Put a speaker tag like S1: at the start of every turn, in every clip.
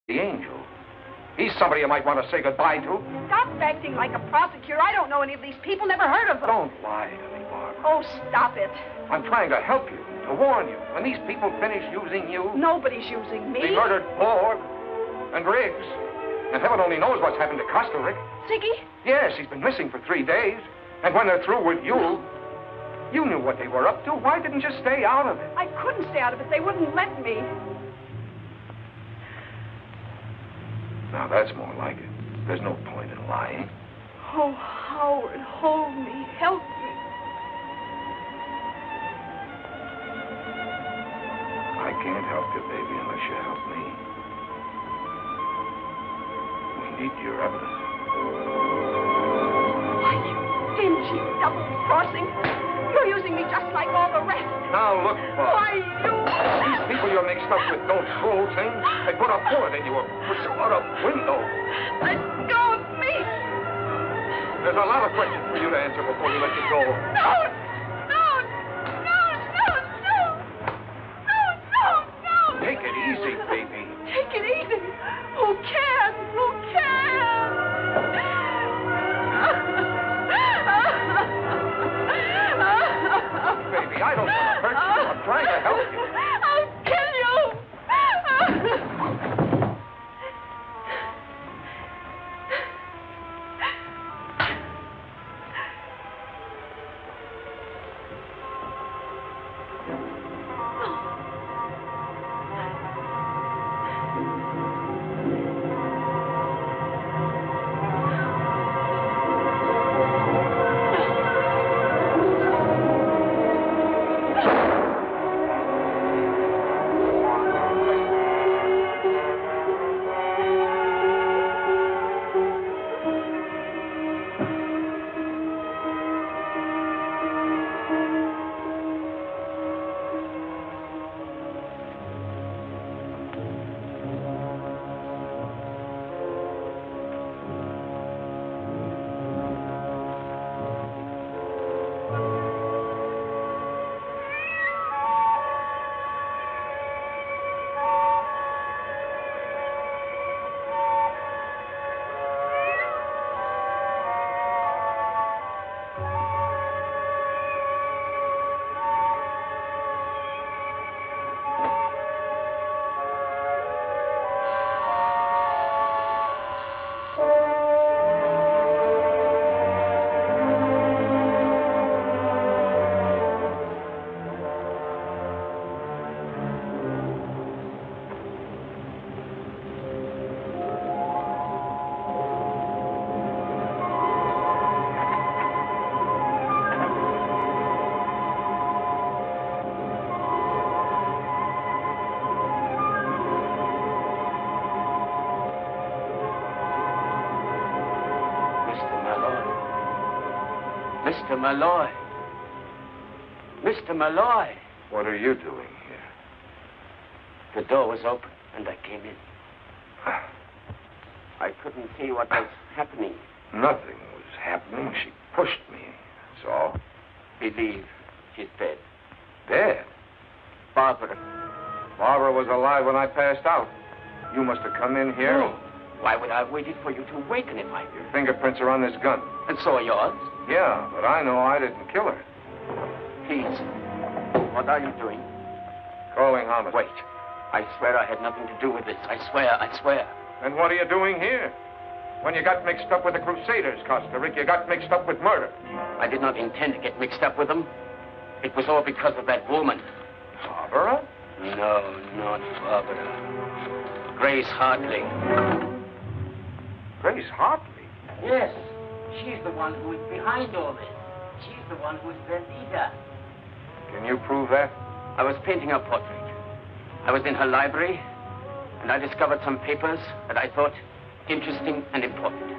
S1: The angel. He's somebody you might want to say goodbye to.
S2: Stop acting like a prosecutor. I don't know any of these people, never heard of them.
S1: Don't lie to me, Barbara.
S2: Oh, stop it.
S1: I'm trying to help you, to warn you. When these people finish using you...
S2: Nobody's using me.
S1: They murdered Ford and Riggs. And heaven only knows what's happened to Costa, Rick.
S2: Ziggy?
S1: Yes, he's been missing for 3 days. And when they're through with you, you knew what they were up to. Why didn't you stay out of it?
S2: I couldn't stay out of it. They wouldn't let me.
S1: Now, that's more like it. There's no point in lying.
S2: Oh, Howard, hold me. Help me.
S1: I can't help you, baby, unless you help me. We need your evidence.
S2: Why, you dingy, double-crossing. You're using me just like all the rest.
S1: Now, look, Bob.
S2: Why, you...
S1: These people you're mixed up with don't fool things. They put a bullet in you or push you out a window.
S2: Let go of me.
S1: There's a lot of questions for you to answer before we let you go.
S2: No.
S1: Take it easy, baby.
S2: Take it easy. Who can? Who can?
S1: Baby, I don't want to hurt you. I'm trying to help you.
S2: I'll kill you.
S3: Mr. Malloy. Mr. Malloy.
S1: What are you doing here?
S3: The door was open, and I came in. I couldn't see what was happening.
S1: Nothing was happening. She pushed me. That's all.
S3: Believe she's dead.
S1: Dead?
S3: Barbara.
S1: Barbara was alive when I passed out. You must have come in here.
S3: No. Why would I have waited for you to awaken if I...
S1: Your fingerprints are on this gun.
S3: And so are yours?
S1: Yeah, but I know I didn't kill her.
S3: Please. What are you doing?
S1: Calling homicide.
S3: Wait. I swear I had nothing to do with this. I swear.
S1: And what are you doing here? When you got mixed up with the Crusaders, Costa Rica, you got mixed up with murder.
S3: I did not intend to get mixed up with them. It was all because of that woman.
S1: Barbara?
S3: No, not Barbara. Grace Hartley.
S1: Grace Hartley?
S3: Yes. She's the one who is behind all this. She's the one who is their leader.
S1: Can you prove that?
S3: I was painting her portrait. I was in her library, and I discovered some papers that I thought interesting and important.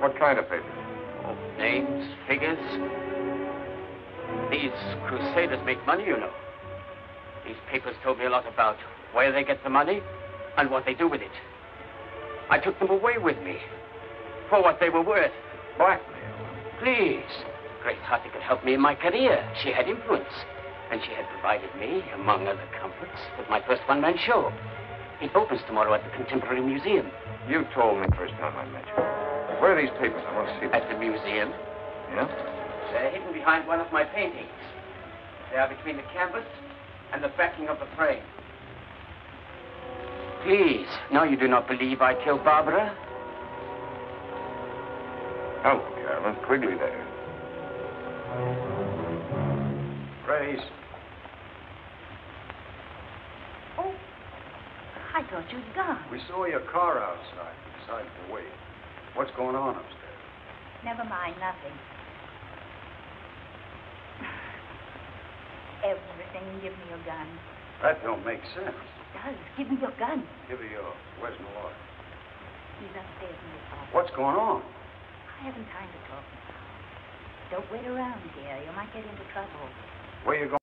S1: What kind of papers?
S3: Oh, names, figures. These Crusaders make money, you know. These papers told me a lot about where they get the money and what they do with it. I took them away with me for what they were worth.
S1: Blackmail?
S3: Please. Grace Hartley could help me in my career. She had influence. And she had provided me, among other comforts, with my first one-man show. It opens tomorrow at the Contemporary Museum.
S1: You told me first time I met you. Where are these papers? I want to see them.
S3: At the museum.
S1: Yeah?
S3: They're hidden behind one of my paintings. They are between the canvas and the backing of the frame. Please, now you do not believe I killed Barbara?
S1: Hello, Carolyn. Quigley there.
S4: Grace.
S2: Oh, I thought you'd gone.
S4: We saw your car outside. We decided to wait. What's going on upstairs?
S2: Never mind, nothing. Everything. Give me your gun.
S4: That don't make sense.
S2: It does. Give me your gun.
S4: Give her yours. Where's Malloy?
S2: He's upstairs in his office.
S4: What's going on?
S2: I haven't time to talk now. Don't wait around here. You might get into trouble.
S4: Where you going?